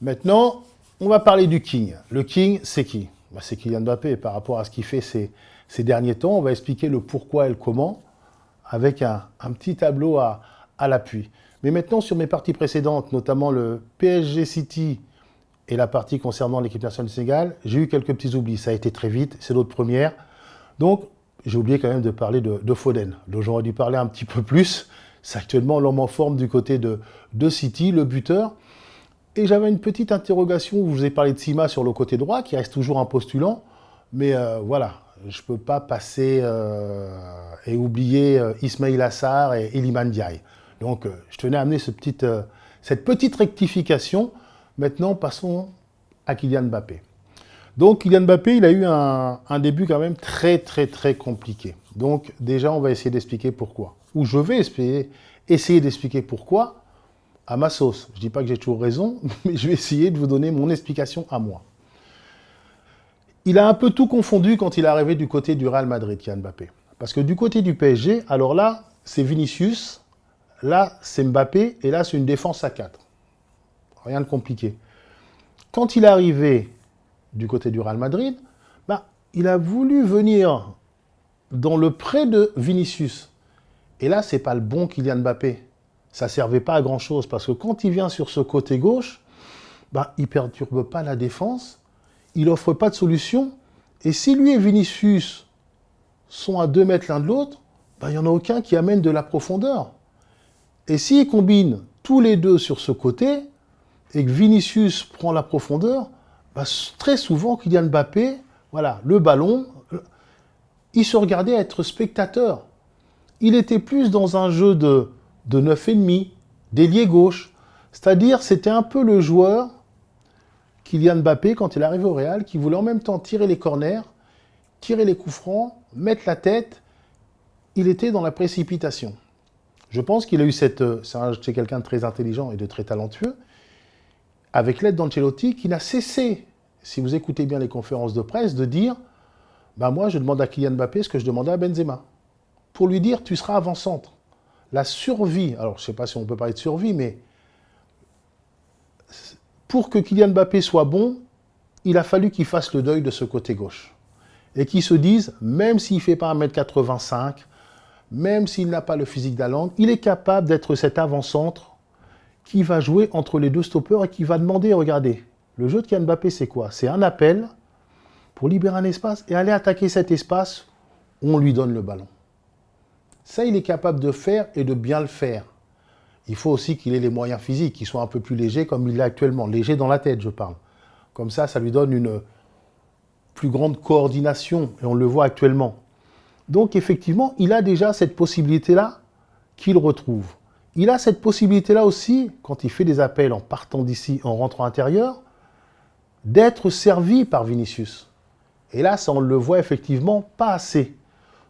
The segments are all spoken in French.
Maintenant, on va parler du King. Le King, c'est qui? C'est Kylian Mbappé. Par rapport à ce qu'il fait ces derniers temps, on va expliquer le pourquoi et le comment avec un petit tableau à l'appui. Mais maintenant, sur mes parties précédentes, notamment le PSG City et la partie concernant l'équipe nationale du Sénégal, j'ai eu quelques petits oublis. Ça a été très vite, c'est notre première. Donc, j'ai oublié quand même de parler de Foden, dont j'aurais dû parler un petit peu plus. C'est actuellement l'homme en forme du côté de City, le buteur. Et j'avais une petite interrogation où je vous ai parlé de Sima sur le côté droit, qui reste toujours un postulant. Mais voilà, je ne peux pas passer et oublier Ismail Assar et Iliman Ndiaye. Donc, je tenais à amener cette petite rectification. Maintenant, passons à Kylian Mbappé. Donc, Kylian Mbappé, il a eu un début quand même très, très, très compliqué. Donc, déjà, on va essayer d'expliquer pourquoi. Ou je vais essayer d'expliquer pourquoi à ma sauce. Je ne dis pas que j'ai toujours raison, mais je vais essayer de vous donner mon explication à moi. Il a un peu tout confondu quand il est arrivé du côté du Real Madrid, Kylian Mbappé. Parce que du côté du PSG, alors là, c'est Vinicius, là, c'est Mbappé, et là, c'est une défense à 4. Rien de compliqué. Quand il est arrivé du côté du Real Madrid, il a voulu venir dans le pré de Vinicius. Et là, ce n'est pas le bon Kylian Mbappé. Ça ne servait pas à grand-chose, parce que quand il vient sur ce côté gauche, il ne perturbe pas la défense, il n'offre pas de solution. Et si lui et Vinicius sont à 2 mètres l'un de l'autre, il n'y en a aucun qui amène de la profondeur. Et s'ils combinent tous les deux sur ce côté, et que Vinicius prend la profondeur, très souvent, Kylian Mbappé, voilà, le ballon, il se regardait être spectateur. Il était plus dans un jeu de 9,5, d'ailier gauche. C'est-à-dire, c'était un peu le joueur, Kylian Mbappé, quand il est arrivé au Real, qui voulait en même temps tirer les corners, tirer les coups francs, mettre la tête. Il était dans la précipitation. Je pense qu'il a eu c'est quelqu'un de très intelligent et de très talentueux, avec l'aide d'Ancelotti, qui n'a cessé, si vous écoutez bien les conférences de presse, de dire moi, je demande à Kylian Mbappé ce que je demandais à Benzema. Pour lui dire, tu seras avant-centre. La survie, alors je ne sais pas si on peut parler de survie, mais pour que Kylian Mbappé soit bon, il a fallu qu'il fasse le deuil de ce côté gauche. Et qu'il se dise, même s'il ne fait pas 1m85, même s'il n'a pas le physique d'Haaland, il est capable d'être cet avant-centre qui va jouer entre les deux stoppeurs et qui va demander, regardez, le jeu de Kylian Mbappé, c'est quoi? C'est un appel pour libérer un espace et aller attaquer cet espace où on lui donne le ballon. Ça, il est capable de faire et de bien le faire. Il faut aussi qu'il ait les moyens physiques, qu'il soit un peu plus léger comme il l'est actuellement. Léger dans la tête, je parle. Comme ça lui donne une plus grande coordination, et on le voit actuellement. Donc, effectivement, il a déjà cette possibilité-là qu'il retrouve. Il a cette possibilité-là aussi, quand il fait des appels en partant d'ici, en rentrant intérieur, d'être servi par Vinicius. Et là, ça, on le voit effectivement pas assez,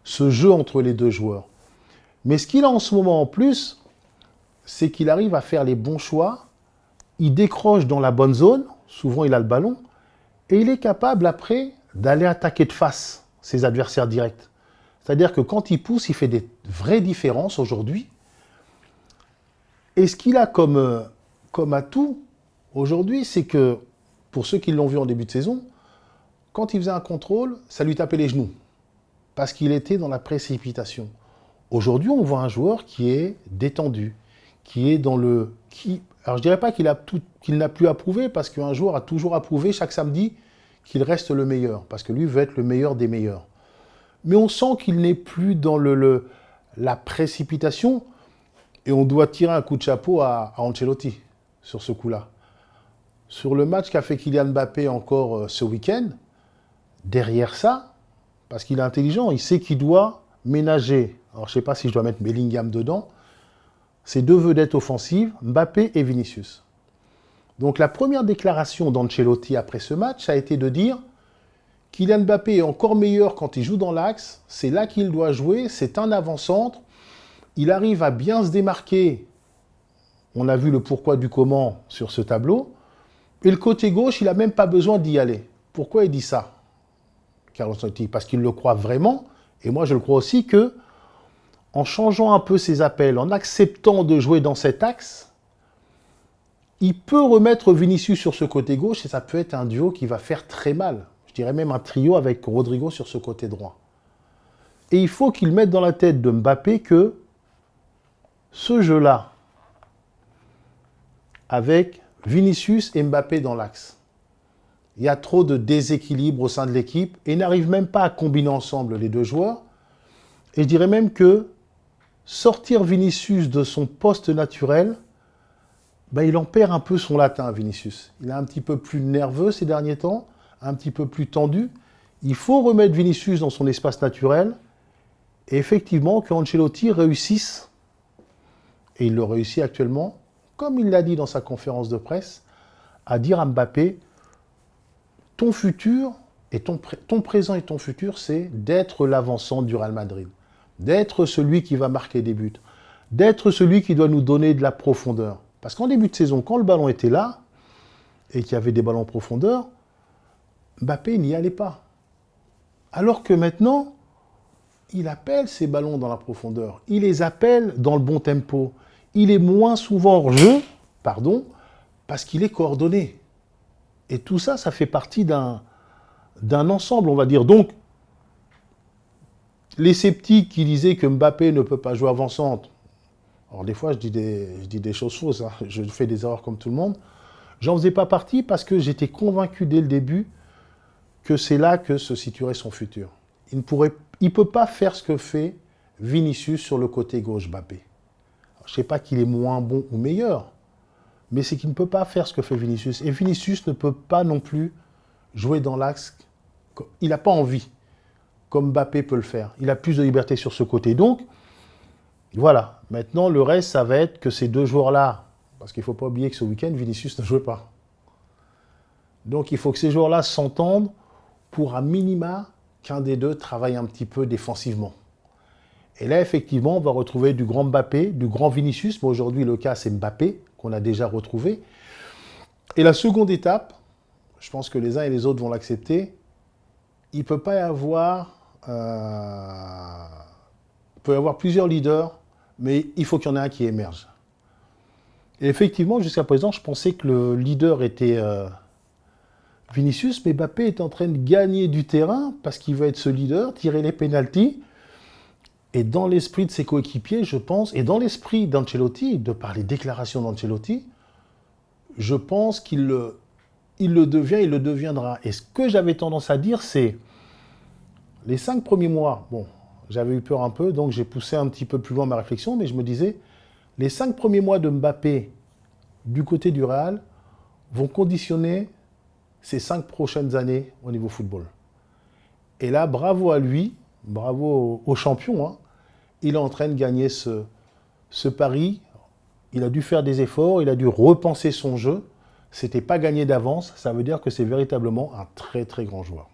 ce jeu entre les deux joueurs. Mais ce qu'il a en ce moment en plus, c'est qu'il arrive à faire les bons choix, il décroche dans la bonne zone, souvent il a le ballon, et il est capable après d'aller attaquer de face ses adversaires directs. C'est-à-dire que quand il pousse, il fait des vraies différences aujourd'hui. Et ce qu'il a comme atout aujourd'hui, c'est que, pour ceux qui l'ont vu en début de saison, quand il faisait un contrôle, ça lui tapait les genoux, parce qu'il était dans la précipitation. Aujourd'hui, on voit un joueur qui est détendu, qui est dans le... alors, je ne dirais pas qu'il n'a plus à prouver, parce qu'un joueur a toujours à prouver chaque samedi qu'il reste le meilleur, parce que lui veut être le meilleur des meilleurs. Mais on sent qu'il n'est plus dans la précipitation, et on doit tirer un coup de chapeau à Ancelotti sur ce coup-là. Sur le match qu'a fait Kylian Mbappé encore ce week-end, derrière ça, parce qu'il est intelligent, il sait qu'il doit ménager. Alors, je ne sais pas si je dois mettre Bellingham dedans. Ces deux vedettes offensives, Mbappé et Vinicius. Donc, la première déclaration d'Ancelotti après ce match a été de dire Kylian Mbappé est encore meilleur quand il joue dans l'axe. C'est là qu'il doit jouer. C'est un avant-centre. Il arrive à bien se démarquer. On a vu le pourquoi du comment sur ce tableau. Et le côté gauche, il n'a même pas besoin d'y aller. Pourquoi il dit ça, Carlo Ancelotti? Parce qu'il le croit vraiment. Et moi, je le crois aussi que, en changeant un peu ses appels, en acceptant de jouer dans cet axe, il peut remettre Vinicius sur ce côté gauche et ça peut être un duo qui va faire très mal. Je dirais même un trio avec Rodrigo sur ce côté droit. Et il faut qu'il mette dans la tête de Mbappé que ce jeu-là, avec Vinicius et Mbappé dans l'axe, il y a trop de déséquilibre au sein de l'équipe et n'arrive même pas à combiner ensemble les deux joueurs. Et je dirais même que sortir Vinicius de son poste naturel, ben il en perd un peu son latin, Vinicius. Il est un petit peu plus nerveux ces derniers temps, un petit peu plus tendu. Il faut remettre Vinicius dans son espace naturel et effectivement que Ancelotti réussisse, et il le réussit actuellement, comme il l'a dit dans sa conférence de presse, à dire à Mbappé, ton futur, et ton présent et ton futur, c'est d'être l'avancement du Real Madrid, d'être celui qui va marquer des buts, d'être celui qui doit nous donner de la profondeur. Parce qu'en début de saison, quand le ballon était là, et qu'il y avait des ballons en profondeur, Mbappé n'y allait pas. Alors que maintenant, il appelle ces ballons dans la profondeur. Il les appelle dans le bon tempo. Il est moins souvent hors jeu, parce qu'il est coordonné. Et tout ça, ça fait partie d'un ensemble, on va dire. Donc, les sceptiques qui disaient que Mbappé ne peut pas jouer avant-centre, alors des fois je dis des choses fausses, hein. Je fais des erreurs comme tout le monde, j'en faisais pas partie parce que j'étais convaincu dès le début que c'est là que se situerait son futur. Il ne peut pas faire ce que fait Vinicius sur le côté gauche, Mbappé. Alors, je ne sais pas qu'il est moins bon ou meilleur, mais c'est qu'il ne peut pas faire ce que fait Vinicius. Et Vinicius ne peut pas non plus jouer dans l'axe. Il n'a pas envie, comme Mbappé peut le faire. Il a plus de liberté sur ce côté. Donc, voilà. Maintenant, le reste, ça va être que ces deux joueurs-là, parce qu'il ne faut pas oublier que ce week-end, Vinicius ne jouait pas. Donc, il faut que ces joueurs-là s'entendent pour à minima qu'un des deux travaille un petit peu défensivement. Et là, effectivement, on va retrouver du grand Mbappé, du grand Vinicius. Mais aujourd'hui, le cas, c'est Mbappé, qu'on a déjà retrouvé. Et la seconde étape, je pense que les uns et les autres vont l'accepter, il ne peut pas y avoir... il peut y avoir plusieurs leaders, mais il faut qu'il y en ait un qui émerge. Et effectivement, jusqu'à présent, je pensais que le leader était Vinicius, mais Mbappé est en train de gagner du terrain parce qu'il veut être ce leader, tirer les pénaltys. Et dans l'esprit de ses coéquipiers, je pense, et dans l'esprit d'Ancelotti, de par les déclarations d'Ancelotti, je pense qu'il le devient, il le deviendra. Et ce que j'avais tendance à dire, c'est les 5 premiers mois, bon, j'avais eu peur un peu, donc j'ai poussé un petit peu plus loin ma réflexion, mais je me disais, les 5 premiers mois de Mbappé du côté du Real vont conditionner ces 5 prochaines années au niveau football. Et là, bravo à lui, bravo au champion, hein, il est en train de gagner ce pari. Il a dû faire des efforts, il a dû repenser son jeu. C'était pas gagné d'avance, ça veut dire que c'est véritablement un très très grand joueur.